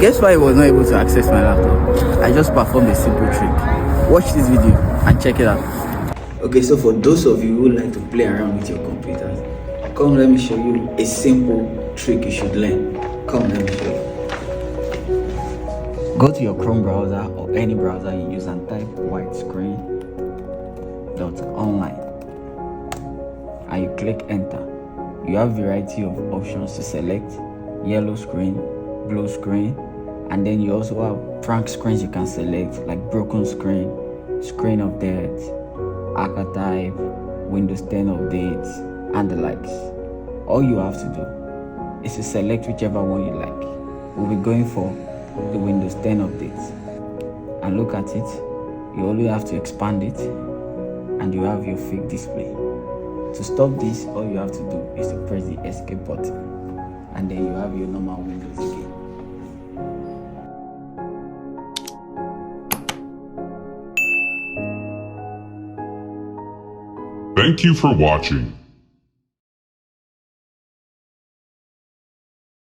Guess why he was not able to access my laptop? I just performed a simple trick. Watch this video and check it out. Okay, so for those of you who like to play around with your computers, come let me show you a simple trick you should learn. Come let me show you. Go to your Chrome browser or any browser you use and type whitescreen.online and you click enter. You have a variety of options to select: yellow screen, blue screen, and then you also have prank screens you can select, like broken screen, screen of death, archetype, Windows 10 updates, and the likes. All you have to do is to select whichever one you like. We'll be going for the Windows 10 updates, and look at it. You only have to expand it and you have your fake display. To stop this, all you have to do is to press the escape button, and then you have your normal Windows again. Thank you for watching.